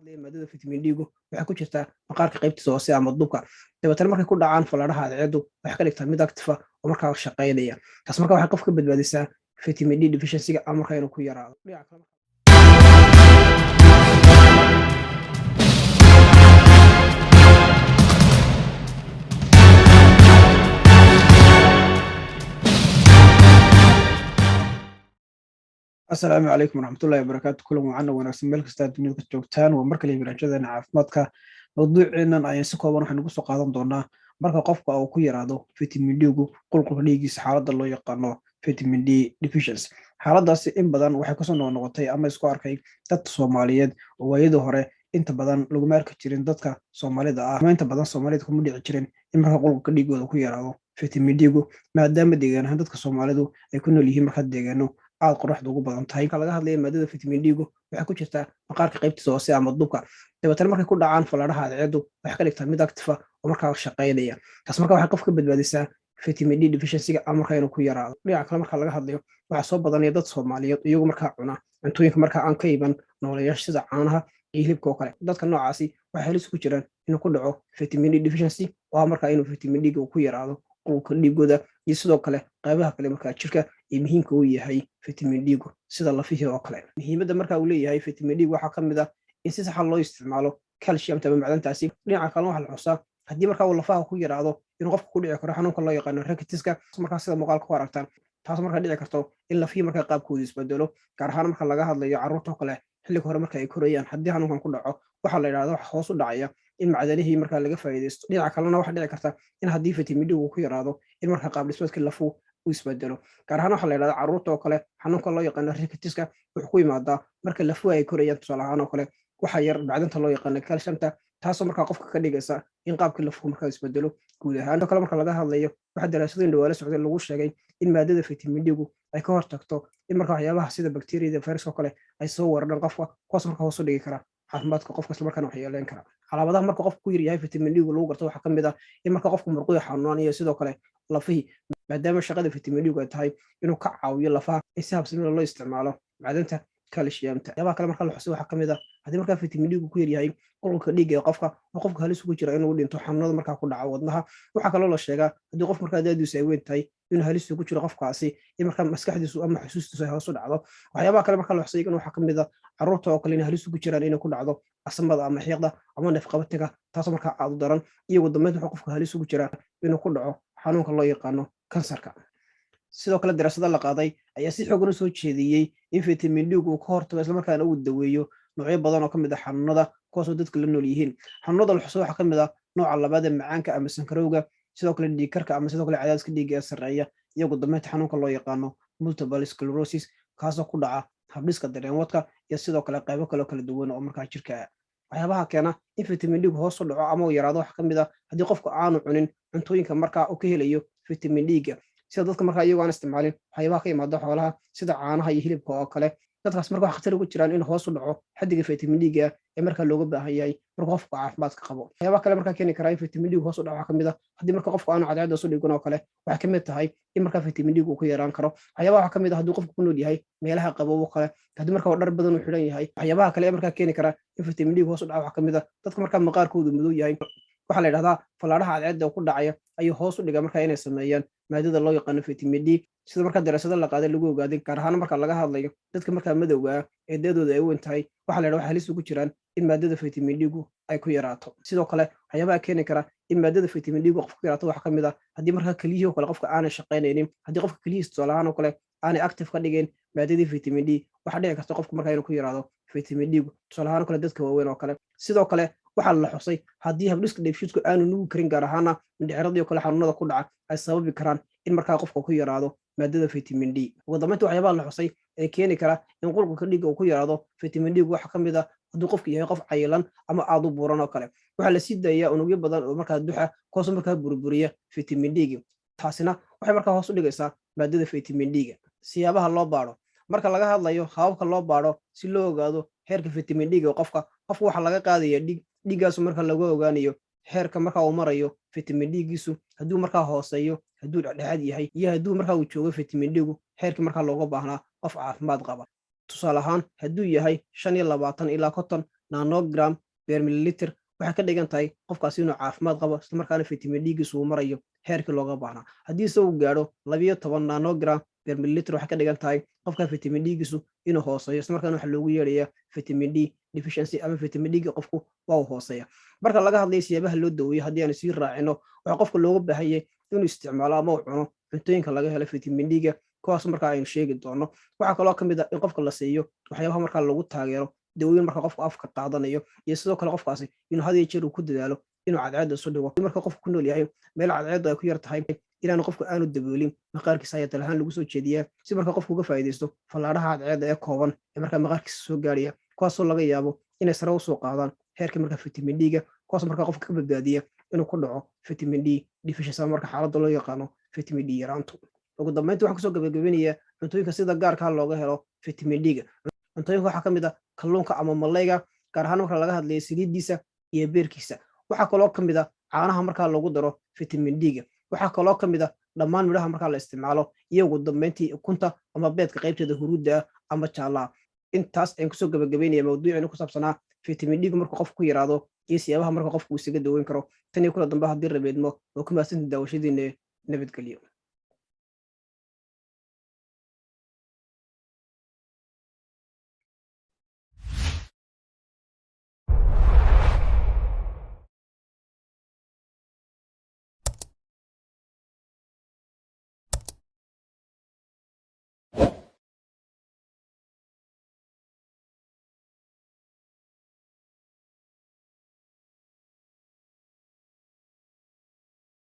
hadlaya maadada vitamin D-gu waxay ku jirtaa maqaarka qaybtiisa hoose ama duubka. Dabeetana markay ku dhacaan falaadhaha cadceeddu waxay ka dhigtaa mid active ah oo markaa shaqaynaya. Taas markaa waxay qofka ka badbaadisaa vitamin D deficiency-ga ama markaa inuu ku yaraado. Dhinaca kale asalaamu calaykum waraxmatullaahi wabarakaatu. kulan wacan oo wanaagsan meel kasta aad dunida ka joogtaan. waa markale barnaamijyadeena caafimaadka. mawduuceennan ayaan si kooban waxaynu kusoo qaadan doonaa marka qofka uu ku yaraado vitamin D-gu qulqulka dhiiggiisa, xaaladda loo yaqaano vitamin D deficiency. xaaladdaasi in badan waxay kusoo noqnoqotay ama isku arkay dad Soomaaliyeed oo waayadii hore inta badan laguma arki jirin dadka Soomaalida ah ama inta badan Soomaalida kuma dhici jirin in marka qulqulka dhiiggooda ku yaraado vitamin D-gu, maadaama deegaan ahaan dadka Soomaalidu ay ku nool yihiin markaa deegaano aad qoraxdu ugu badan tahay. Marka laga hadlayo maadada vitamin D-gu waxay ku jirtaa maqaarka qaybtiisa hoose ama duubka. Dabeetana markay ku dhacaan falaadhaha cadceeddu waxay ka dhigtaa mid active ah oo markaa shaqaynaya. Taas markaa waxay qofka ka badbaadisaa vitamin D deficiency-ga ama markaa inuu ku yaraado. Dhinaca kale marka laga hadlayo waxaa soo badanaya dad Soomaaliyeed iyagu markaa cuna cuntooyinka markaa aan ka iman nooleyaasha sida caanaha iyo hilibka oo kale. Dadka noocaasi waxay halis ku jiraan inuu ku dhaco vitamin D deficiency oo markaa inuu vitamin D-ga ku yaraado qulqulka dhiiggooda iyo sidoo kale qaybaha kale markaa jirka iyo muhiimka uu yahay vitamin D-gu sida lafihii oo kale. muhiimadda markaa uu leeyahay vitamin D waxaa ka mid ah in si sax ah loo isticmaalo calciumta ama macdantaasi. dhinaca kalena waxaa la xusaa haddii markaa uu lafaha ku yaraado inuu qofka ku dhici karo xanuunka loo yaqaano rickets-ka, markaa sida muuqaalka ku aragtaan. taas markaa dhici karto in lafihii markaa qaabkooda isbedelo, gaar ahaan marka laga hadlayo carruurta oo kale xilliga hore marka ay korayaan. haddii xanuunkan ku dhaco waxaa la yidhahda wax hoos u dhacaya in macdanihii markaa laga faa'iidaysto. dhinaca kalena waxaa dhici karta in haddii vitamin D uu ku yaraado in markaa qaab dhismeedkii lafuhu uu isbedelo. gaar ahaan waxaa la yidhahdaa carruurta oo kale xanuunka loo yaqaano rickets-ka wuxuu ku yimaadaa marka lafuhu ay korayaan. tusaale ahaan oo kale waxaa yar macdanta loo yaqaano calciumta, taasoo markaa qofka ka dhigaysa in qaabkii lafuhu markaa isbedelo guud ahaan. sidoo kale marka laga hadlayo waxaa daraasadooyin dhawaale socday lagu sheegay in maadada vitamin D-gu ay ka hortagto in markaa waxyaabaha sida bakteeriyada virus oo kale ay soo weeraraan qofka, kuwaas markaa hoos u dhigi kara caafimaadka qofka isla markaana waxyeeleyn kara. calaamadaha marka qofka ku yar yahay vitamin D-gu lagu garto waxaa ka mid ah in marka qofku murquhu xanuunaan iyo sidoo kale lafihii, maadaama shaqada vitamin D-gu ay tahay inuu ka caawiyo lafaha in si habsami loo isticmaalo macdanta calciumta. waxyaabaha kale marka la xusay waxaa ka mid ah haddii markaa vitamin D-gu ku yar yahay qulqulka dhiigga ee qofka oo qofka halis ugu jira inuu dhinto xanuunada markaa ku dhaca wadnaha. waxaa kaloo la sheegaa haddii qof markaa da'diisu ay weyn tahay inuu halis ugu jiro qofkaasi in markaa maskaxdiisu ama xusuustiisu ay hoos u dhacdo. waxyaabaha kale marka la xusay waxaa ka mid ah carruurta oo kale inay halis ugu jiraan inay ku dhacdo asamada ama xiiqda ama neefqabatiga, taasoo markaa aad u daran. iyo ugu dambeyd wuxuu qofka halis ugu jiraa inuu ku dhaco xanuunka loo yaqaano kansarka. sidoo kale daraasado la qaaday ayaa si xoogan u soo jeediyey in vitamin D-gu uu ka hortago isla markaana uu daweeyo noocyo badan oo ka mid ah xanuunada kuwaasoo dadka la nool yihiin. xanuunada la xuso waxaa ka mid ah nooca labaad ee macaanka ama sankarowga, sidoo kale dhiigkarka ama sidoo kale cadaadiska dhiigga ee sarreeya, iyo ugu dambeynta xanuunka loo yaqaano multiple sclerosis, kaasoo ku dhaca habdhiska dareenwadka iyo sidoo kale qaybo kale oo kala duwan oo markaa jirka ah. waxyaabaha keena in vitamin D-gu hoos u dhaco ama uu yaraado waxaa ka mid ah haddii qofku aanu cunin cuntooyinka markaa uu ka helayo vitamin D-ga, sida dadka markaa iyagoo aan isticmaalin waxyaabaha ka yimaada xoolaha sida caanaha iyo hilibka oo kale. dadkaas marka wax khatar ugu jiraan in hoos u dhaco xaddiga vitamin D-ga ee markaa looga baahan yahay marka qofku caafimaadka qabo. waxyaabaha kale markaa keeni karaa in vitamin D-gu hoos u dhaco waxaa ka mid ah haddii marka qofku aanu cadceedda hoos u dhigan oo kale waxay ka mid tahay in markaa vitamin D-gu uu ku yaraan karo. waxyaabaha waxaa ka mid ah haddii qofku ku nool yahay meelaha qabow oo kale, haddii markaa dhar badan uu xidhan yahay. waxyaabaha kale ee markaa keeni kara in vitamin D-gu hoos u dhaco waxaa ka mid ah dadka markaa maqaarkoodu madow yahay. waxaa la yidhahdaa falaadhaha cadceedda ku dhacaya ayuu hoos u dhigaa markaa inay sameeyaan maadada loo yaqaano vitamin D, sida markaa daraasado la qaaday lagu ogaaday. gaar ahaan marka laga hadlayo dadka markaa madowga ah ee da'dooda ay weyn tahay waxaa la yidhahdaa waxay halis ugu jiraan in maadada vitamin D-gu ay ku yaraato. sidoo kale waxyaabaha keeni kara in maadada vitamin D-gu qofka ku yaraato waxaa ka mid ah haddii markaa keliyihii oo kale qofka aanay shaqaynaynin, haddii qofka keliyihiis tusaale ahaan oo kale aanay active ka dhigeen maadadii vitamin D, waxaa dhici karta qofka markaa inuu ku yaraado vitamin D-gu, tusaale ahaan oo kale dadka waaweyn oo kale. sidoo kale waxaa la xusay haddii habdhiska dheefshiidku aanu nuugi karin, gaar ahaana mindhicirradii oo kale xanuunada ku dhaca ay sababi karaan in markaa qofka ku yaraado maadada vitamin D. ugu dambeynta waxyaabaha la xusay ee keeni kara in qulqulka dhiigga uu ku yaraado vitamin D-gu waxaa ka mid ah hadduu qofku yahay qof cayilan ama aad u buuran oo kale. waxaa la sii daayaa unugyo badan oo markaa duxa kuwaasoo markaa burburiya vitamin D-ga. taasina waxay markaa hoos u dhigaysaa maadada vitamin D-ga. siyaabaha loo baadho marka laga hadlayo hababka loo baadho si loo ogaado heerka vitamin D-ga qofka waxaa laga qaadaya dhiiggaasu marka lagu ogaanayo heerka marka uu marayo vitamin D-giisu, hadduu markaa hooseeyo, hadduu dhexdhexaad yahay, iyo hadduu markaa uu joogo vitamin D-gu heerkii markaa looga baahnaa qof caafimaad qaba. tusaale ahaan hadduu yahay 25 ilaa 50 nanogram per milliliter waxay ka dhigan tahay qofkaasi inuu caafimaad qabo isla markaana vitamin D-giisu uu marayo heerkii looga baahnaa. Haddii se uu gaadho 12 nanogram per milliliter waxay ka dhigan tahay qofka vitamin D-giisu inuu hooseeyo isla markaana waxaa loogu yeerayaa vitamin D deficiency ama vitamin D-ga qofku waa uu hooseeya. Marka laga hadlayo siyaabaha loo daweeyo haddii aan sii raacino waxaa qofka looga baahan yahay inuu isticmaalo ama uu cuno cuntooyinka laga helo vitamin D-ga kuwaas markaa aynu sheegi doono. Waxaa kaloo ka mid ah in qofka la siiyo waxyaabaha markaa lagu taageero dawooyin marka qofku afka qaadanayo iyo sidoo kale qofkaasi inuu had iyo jeer uu ku dadaalo inuu cadceedda isu dhigo marka qofku ku nool yahay meel cadceeddu ay ku yar tahay inaanu qofku aanu daboolin maqaarkiisa ayaa talahaan lagu soo jeediyaa si marka qofku uga faa'iidaysto fallaadhaha cadceedda ee kooban ee markaa maqaarkiisa soo gaaraya kuwaasoo laga yaabo inay sare usoo qaadaan heerka marka vitamin D-ga kuwaas markaa qofka ka badbaadiya inuu ku dhaco vitamin D deficiency marka xaaladda loo yaqaano vitamin D yaraantu. Ugu dambeyntii waxaan kusoo gabagabeynayaa cuntooyinka sida gaarka looga helo vitamin D-ga. Cuntooyinka waxaa ka mid ah kalluunka ama malayga gaar ahaan marka laga hadlayo saliiddiisa iyo beerkiisa. Waxaa kaloo ka mid ah caanaha markaa lagu daro vitamin D-ga. Waxaa kaloo ka mid ah dhammaan midhaha markaa la isticmaalo iyo ugu dambeyntii ukunta ama beedka qaybteeda huruudda ah ama jaalaha. Intaas ayaan kusoo gabagabeynaya mawduucina ku saabsanaa vitamin D-gu marka qofku ku yaraado iyo siyaabaha marka qofku isaga daweyn karo. Tan iyo kula dambe haddii rabeedmo oo ku mahadsantihiin daawashadiina nabadgelyo.